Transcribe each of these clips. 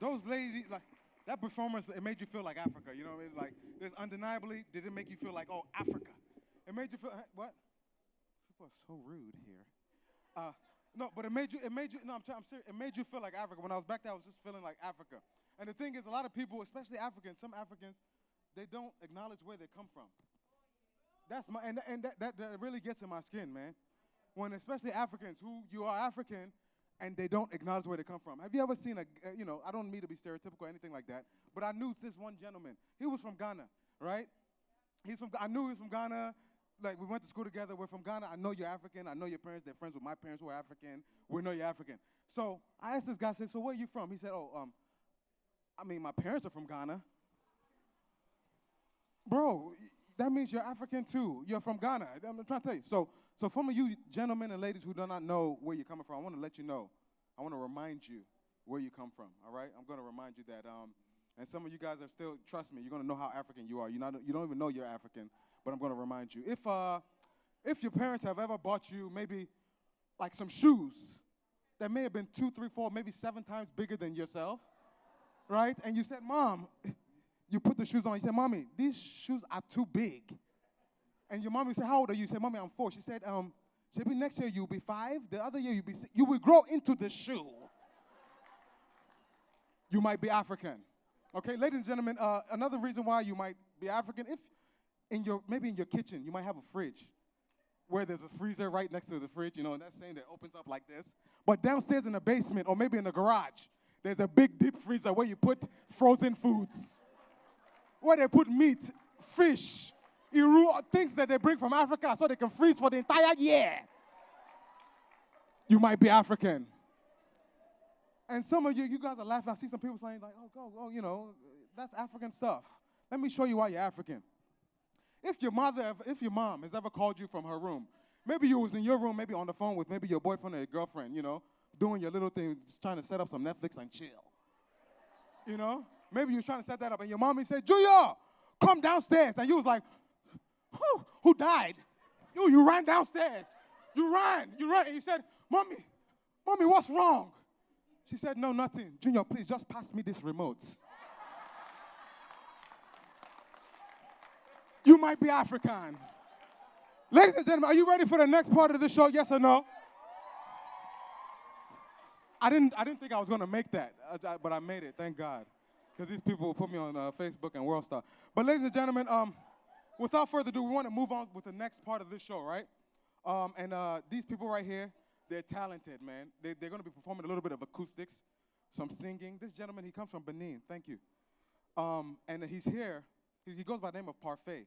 Those ladies, like, that performance, it made you feel like Africa. You know what I mean? Like, there's undeniably, did it make you feel like, oh, Africa? It made you feel, what? People are so rude here. Uh, no, but no, I'm serious. It made you feel like Africa. When I was back there, I was just feeling like Africa. And the thing is, a lot of people, especially Africans, some Africans, they don't acknowledge where they come from. That's my, and that really gets in my skin, man. When especially Africans, who you are African, and they don't acknowledge where they come from. Have you ever seen I don't mean to be stereotypical or anything like that, but I knew this one gentleman. He was from Ghana, right? I knew he was from Ghana. Like, we went to school together. We're from Ghana. I know you're African. I know your parents. They're friends with my parents who are African. We know you're African. So I asked this guy, I said, so where are you from? He said, my parents are from Ghana. Bro, that means you're African too. You're from Ghana. I'm trying to tell you. So some of you gentlemen and ladies who do not know where you're coming from, I want to let you know. I want to remind you where you come from, all right? I'm going to remind you that. And some of you guys are still, trust me, you're going to know how African you are. You don't even know you're African, but I'm going to remind you. If your parents have ever bought you maybe like some shoes that may have been 2, 3, 4, maybe 7 times bigger than yourself, right? And you said, Mom, you put the shoes on. You said, Mommy, these shoes are too big. And your mommy said, how old are you? You said, Mommy, I'm 4. She said, maybe next year you'll be 5. The other year you'll be 6. You will grow into the shoe. You might be African. Okay, ladies and gentlemen, another reason why you might be African, if maybe in your kitchen, you might have a fridge where there's a freezer right next to the fridge, and that saying that opens up like this. But downstairs in the basement or maybe in the garage, there's a big deep freezer where you put frozen foods, where they put meat, fish, things that they bring from Africa so they can freeze for the entire year. You might be African. And some of you guys are laughing. I see some people saying like, that's African stuff. Let me show you why you're African. If your mom has ever called you from her room, maybe you was in your room, maybe on the phone with maybe your boyfriend or your girlfriend, doing your little thing, just trying to set up some Netflix and chill. Maybe you was trying to set that up, and your mommy said, Junior, come downstairs. And you was like, who died? You ran downstairs. You ran. And you said, Mommy, what's wrong? She said, no, nothing. Junior, please just pass me this remote. You might be African. Ladies and gentlemen, are you ready for the next part of the show? Yes or no? I didn't think I was going to make that, but I made it, thank God. Because these people put me on Facebook and WorldStar. But ladies and gentlemen, without further ado, we want to move on with the next part of this show, right? And these people right here, they're talented, man. They're going to be performing a little bit of acoustics, some singing. This gentleman, he comes from Benin. Thank you. And he's here. He goes by the name of Parfait.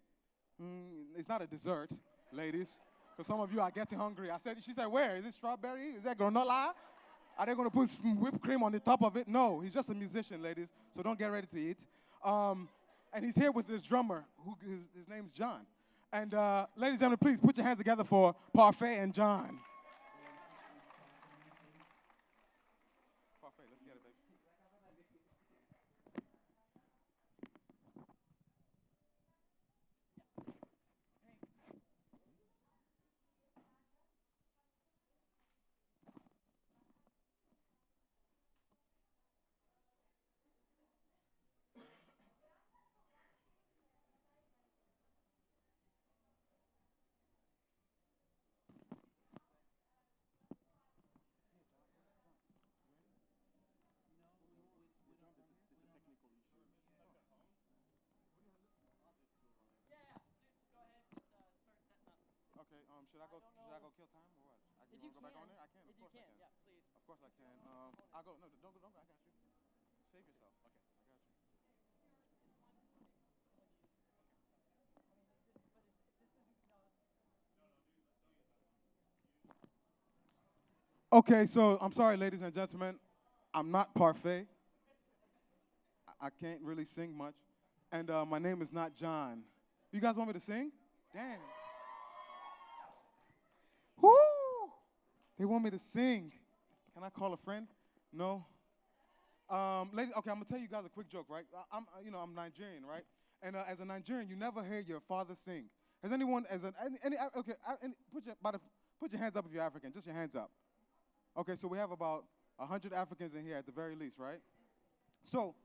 It's not a dessert, ladies. Because some of you are getting hungry. She said, where? Is it strawberry? Is that granola? Are they going to put some whipped cream on the top of it? No, he's just a musician, ladies. So don't get ready to eat. And he's here with his drummer, his name's John. And ladies and gentlemen, please put your hands together for Parfait and John. Parfait, let's get it, baby. Okay, should I go kill time or what? You want to go back on there? I can, of course I can. Yeah, please. Of course I can. I'll go. No, don't go. I got you. Save yourself. Okay, I got you. Okay, so I'm sorry, ladies and gentlemen. I'm not Parfait. I can't really sing much. And my name is not John. You guys want me to sing? Damn. Woo! They want me to sing. Can I call a friend? No. Ladies, okay, I'm gonna tell you guys a quick joke, right? I'm Nigerian, right? And as a Nigerian, you never hear your father sing. Has anyone, put your hands up if you're African. Just your hands up. Okay, so we have about 100 Africans in here at the very least, right? So,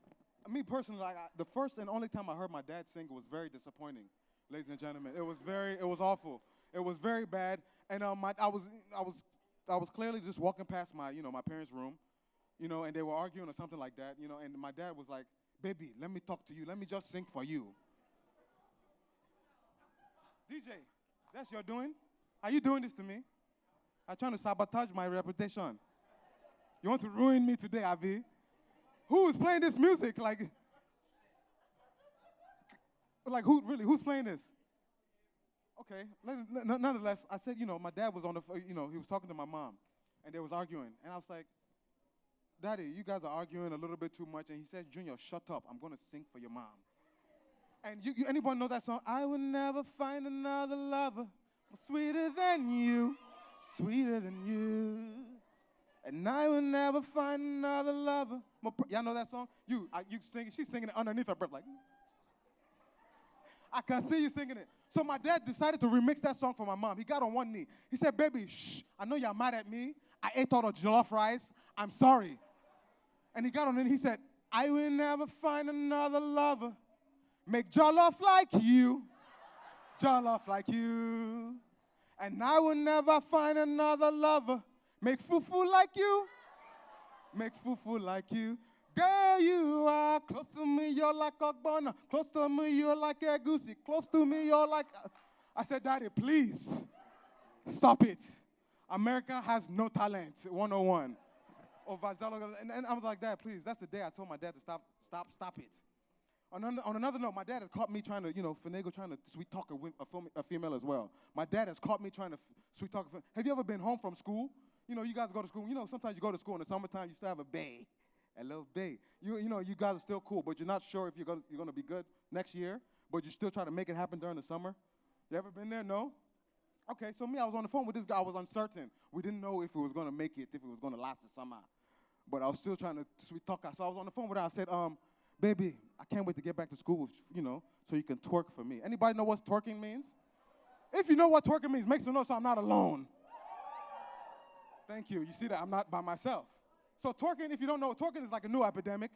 me personally, like the first and only time I heard my dad sing was very disappointing, ladies and gentlemen. It was awful. It was very bad. And I was clearly just walking past my parents' room, and they were arguing or something like that, and my dad was like, "Baby, let me talk to you. Let me just sing for you." DJ, that's your doing? Are you doing this to me? I'm trying to sabotage my reputation. You want to ruin me today, Avi? Who is playing this music? Like who's playing this? Okay, nonetheless, I said, my dad was on the, he was talking to my mom, and they was arguing, and I was like, "Daddy, you guys are arguing a little bit too much," and he said, "Junior, shut up, I'm going to sing for your mom." And anybody know that song? I will never find another lover sweeter than you, sweeter than you. And I will never find another lover. Y'all know that song? You sing it. She's singing it underneath her breath like, I can see you singing it. So my dad decided to remix that song for my mom. He got on one knee. He said, "Baby, shh, I know you're mad at me. I ate all the jollof rice. I'm sorry." And he got on and he said, "I will never find another lover. Make jollof like you, jollof like you. And I will never find another lover. Make fufu like you, make fufu like you. Girl, you are close to me, you're like Ogbonna. Close to me, you're like Egusi. Close to me, you're like..." I said, "Daddy, please, stop it. America has no talent, 101. Or Bassale. And I was like, "Dad, please." That's the day I told my dad to stop it. On another note, my dad has caught me trying to, finagle, trying to sweet talk a female as well. My dad has caught me trying to sweet talk a female. Have you ever been home from school? You guys go to school. Sometimes you go to school in the summertime, you still have a little bae. You guys are still cool, but you're not sure if you're going to be good next year, but you still try to make it happen during the summer. You ever been there? No? Okay, so I was on the phone with this guy. I was uncertain. We didn't know if it was going to make it, if it was going to last the summer. But I was still trying to sweet talk her. So I was on the phone with her. I said, "Baby, I can't wait to get back to school with, so you can twerk for me." Anybody know what twerking means? If you know what twerking means, make some noise so I'm not alone. Thank you. You see that? I'm not by myself. So twerking, if you don't know, twerking is like a new epidemic,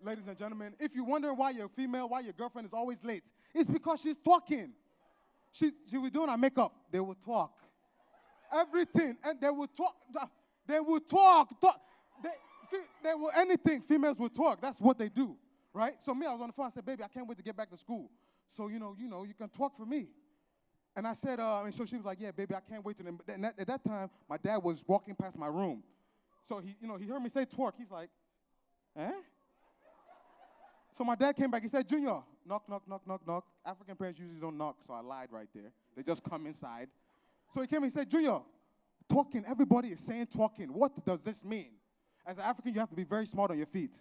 ladies and gentlemen. If you're wondering why you're female, why your girlfriend is always late, it's because she's twerking. She was doing her makeup. They would talk. Everything. And they would talk. They would talk. They will anything. Females would talk. That's what they do, right? So I was on the phone. I said, "Baby, I can't wait to get back to school. So, you can twerk for me." And I said, and so she was like, "Yeah, baby, I can't wait to." At that time, my dad was walking past my room. So he heard me say twerk. He's like, "Eh?" So my dad came back. He said, "Junior, knock, knock, knock, knock, knock." African parents usually don't knock, so I lied right there. They just come inside. So he came and he said, "Junior, twerking, everybody is saying twerking. What does this mean?" As an African, you have to be very smart on your feet.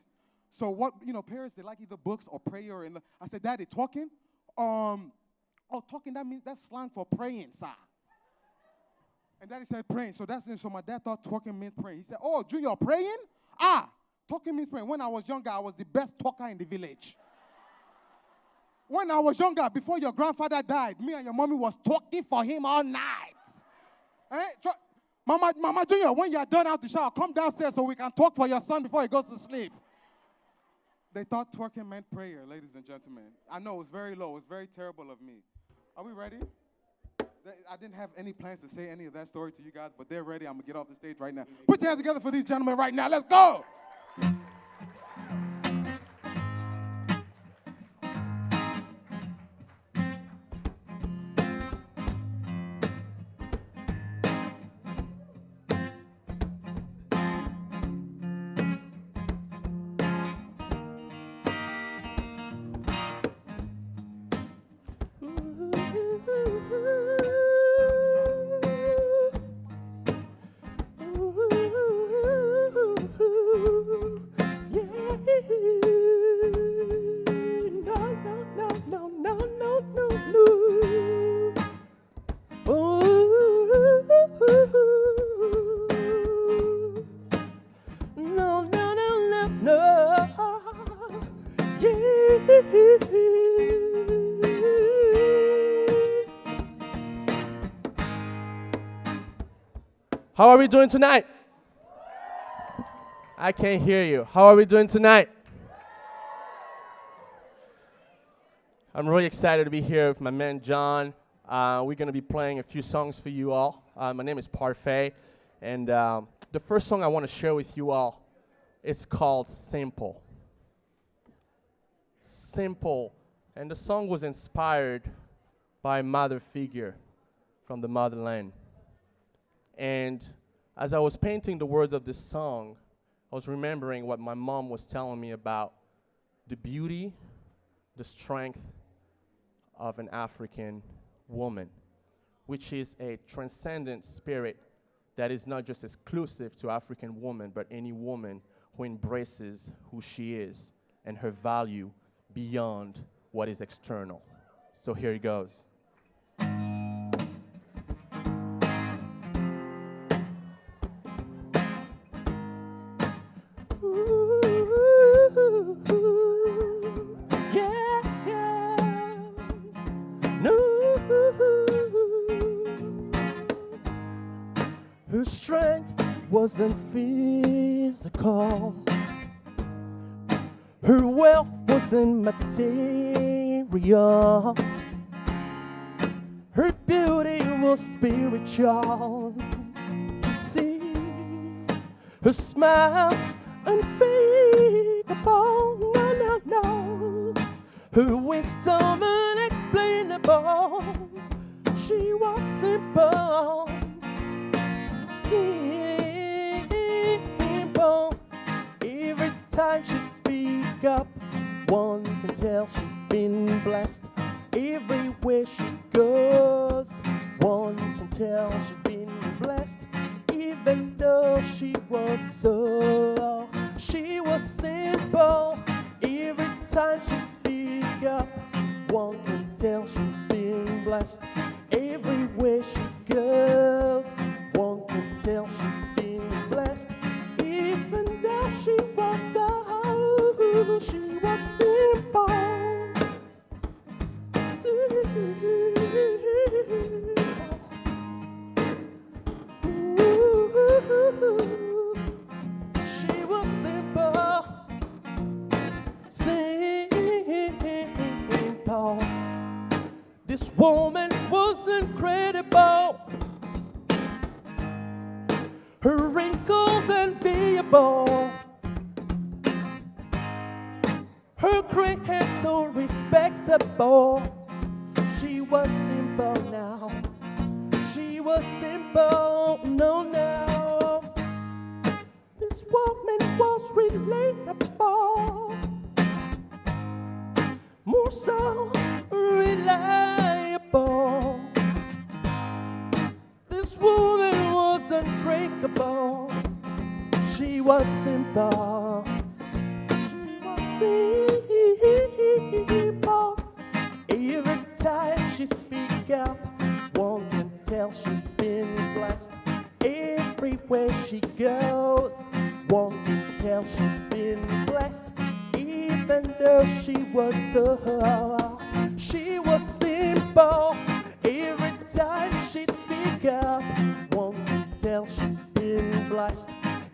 So what, parents, they like either books or prayer. I said, "Daddy, twerking? Talking, that's slang for praying, sir." And Daddy said praying. So my dad thought twerking meant praying. He said, "Oh, Junior, praying? Talking means praying." When I was younger, I was the best talker in the village. When I was younger, before your grandfather died, me and your mommy was talking for him all night. Mama Junior, when you're done out the shower, come downstairs so we can talk for your son before he goes to sleep. They thought twerking meant prayer, ladies and gentlemen. I know, it was very low. It was very terrible of me. Are we ready? I didn't have any plans to say any of that story to you guys, but they're ready. I'm going to get off the stage right now. Put your hands together for these gentlemen right now. Let's go. How are we doing tonight? I can't hear you. How are we doing tonight? I'm really excited to be here with my man John. We're going to be playing a few songs for you all. My name is Parfait, and the first song I want to share with you all is called Simple. Simple. And the song was inspired by a mother figure from the motherland. And as I was painting the words of this song, I was remembering what my mom was telling me about the beauty, the strength of an African woman, which is a transcendent spirit that is not just exclusive to African women, but any woman who embraces who she is and her value beyond what is external. So here it goes. Her strength wasn't physical. Her wealth wasn't material. Her beauty was spiritual. You see, her smile unspeakable. No, no, no. Her wisdom unexplainable. She was simple. Simple. Every time she'd speak up, one can tell she's been blessed. Everywhere she goes, one can tell she's been blessed. Even though she was simple. Every time she'd speak up, one can tell she's been blessed. Everywhere she goes, one can tell she's been blessed. Even though she was simple. She was simple. Simple. This woman was incredible. Her wrinkles enviable. Her gray hair so respectable. She was simple now. She was simple, no, no. This woman was relatable. More so reliable. This woman was unbreakable. She was simple. She was simple. Every time she'd speak out, one can tell she's been blessed. Everywhere she goes, one can tell she's been blessed. Even though she was simple. Every time she'd speak up, one can tell she's been blessed.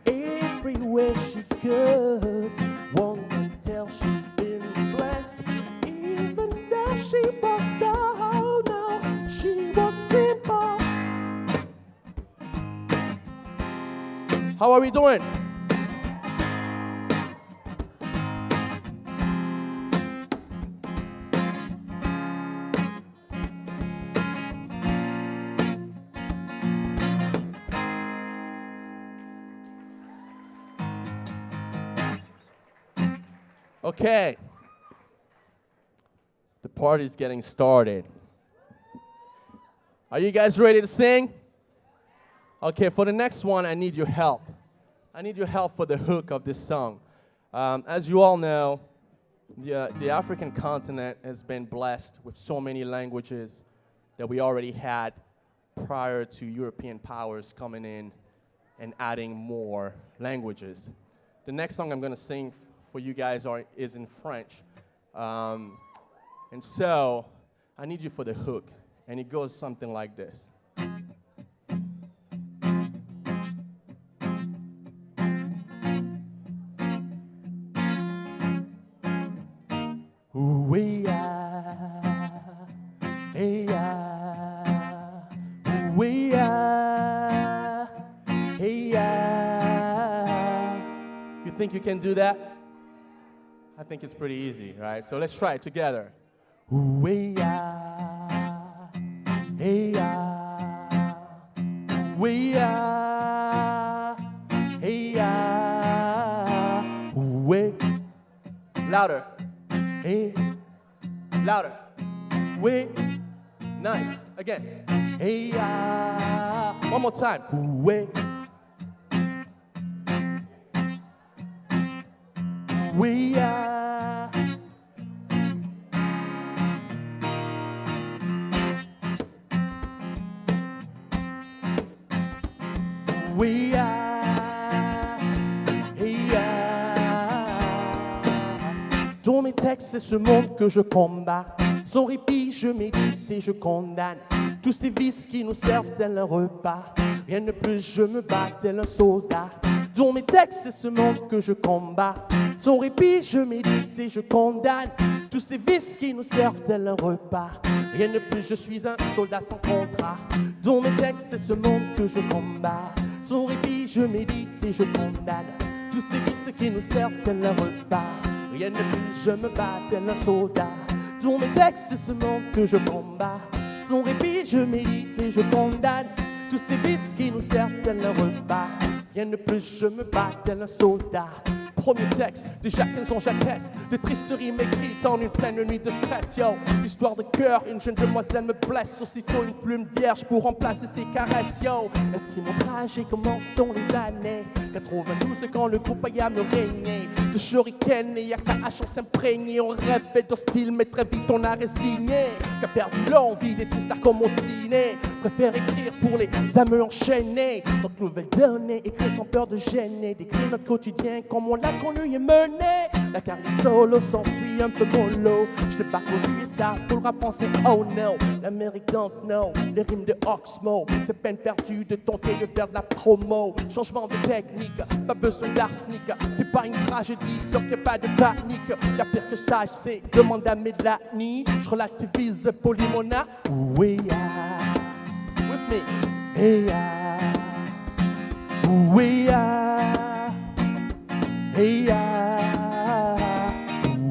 Everywhere she goes, one can tell she's been blessed. Even though she was she was simple. How are we doing? Okay, the party's getting started. Are you guys ready to sing? Okay, for the next one, I need your help. I need your help for the hook of this song. As you all know, the African continent has been blessed with so many languages that we already had prior to European powers coming in and adding more languages. The next song I'm going to sing for you guys is in French. And so I need you for the hook. And it goes something like this. We are think you can do that? I think it's pretty easy, right? So let's try it together. Ooh-wee-ah, hey-ah, ooh-wee-ah, hey-ah, ooh-wee. Louder. Hey, louder. Way. Nice. Again. Hey, one more time. Way. We are. We are. Hey, Dans mes textes, c'est ce monde que je combats. Sans répit, je médite et je condamne tous ces vices qui nous servent tel un repas. Rien de plus, je me bats tel un soldat. Dans mes textes, c'est ce monde que je combats. Sans répit, je médite et je condamne tous ces vices qui nous servent tel un repas. Rien de plus, je suis un soldat sans contrat. Dans mes textes, c'est ce monde que je combats. Sans répit, je médite et je condamne tous ces vices qui nous servent tel un repas. Rien de plus, je me bats tel un soldat. Dans mes textes, c'est ce monde que je combats. Sans répit, je médite et je condamne tous ces vices qui nous servent tel un repas. Rien de plus, je me bats tel un soldat. Premier texte, déjà 15 ans j'atteste des tristes rimes écrites en une pleine nuit de stress, yo. Histoire de cœur, une jeune demoiselle me blesse. Aussitôt une plume vierge pour remplacer ses caresses, yo. Ainsi mon trajet commence dans les années 92 quand le groupe Aya me régnait. De shuriken et Yakahash on s'imprégné. On rêvait d'hostile mais très vite on a résigné. Qu'a perdu l'envie des stars comme au ciné. Préfère écrire pour les âmes enchaînées. Notre nouvelle donnée, écrire sans peur de gêner. Décrire notre quotidien comme on l'a connu et mené. La carrière solo s'ensuit un peu mollo. Je débarque aux USA pour le rap français, oh no. L'Amérique don't know, les rimes de Oxmo. C'est peine perdue de tenter de faire de la promo. Changement de technique, pas besoin d'arsenic. C'est pas une tragédie, donc y'a pas de panique. Y'a pire que ça, je sais, demande à Mélanie. Je relativise Polymona. We are, with me. Hey, we are. Hey,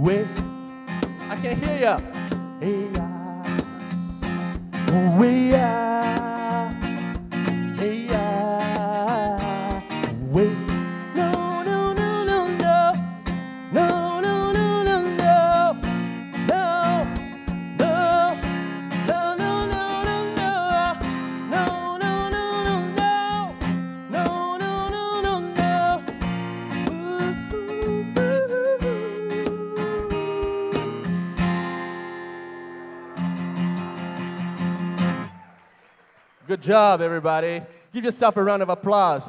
we. I can't hear ya. Hey, we are. Hey, we. No, no, no, no, no. No, no, no, no, no. No, no. No, no, no, no, no. No, no, no, no, no. No, no, no, no, no. Good job, everybody. Give yourself a round of applause.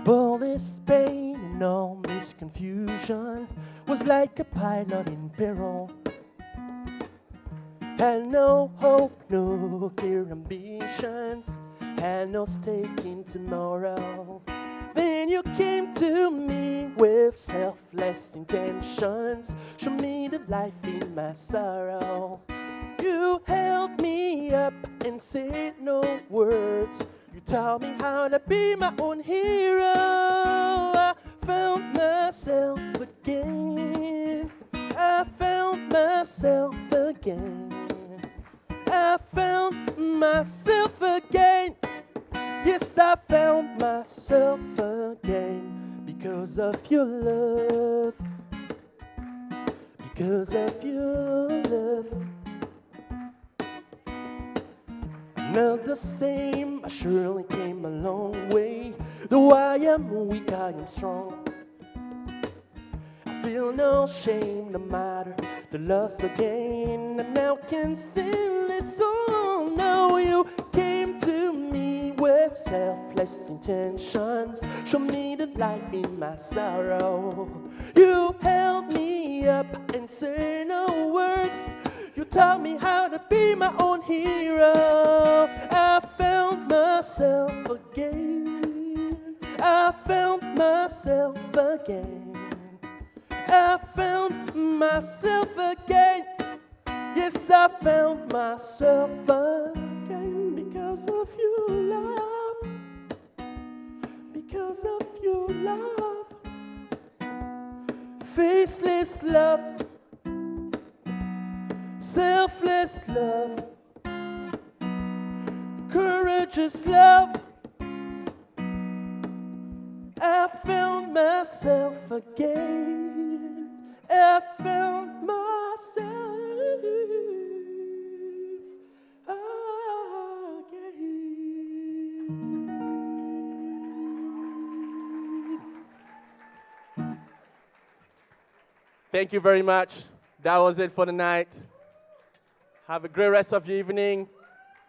All this pain and all this confusion was like a pilot in peril. Had no hope, no clear ambitions, had no stake in tomorrow. Then you came to me with selfless intentions, showed me the life in my sorrow. You held me up and said no words. You taught me how to be my own hero. I found myself again. I found myself again. I found myself again. Yes, I found myself again. Because of your love. Because of your love. Not the same, I surely came a long way. Though I am weak, I am strong. I feel no shame, no matter the loss or gain. I now can sing this song. Now you came to me with with selfless intentions. Show me the life in my sorrow. You held me up and said no words. You taught me how to be my own hero. I found myself again. I found myself again. I found myself again. Yes, I found myself again because of your love. Because of your love. Faceless love. Selfless love. Courageous love. I found myself again. I found myself again. Thank you very much. That was it for the night. Have a great rest of your evening.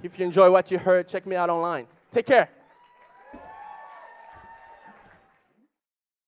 If you enjoy what you heard, check me out online. Take care.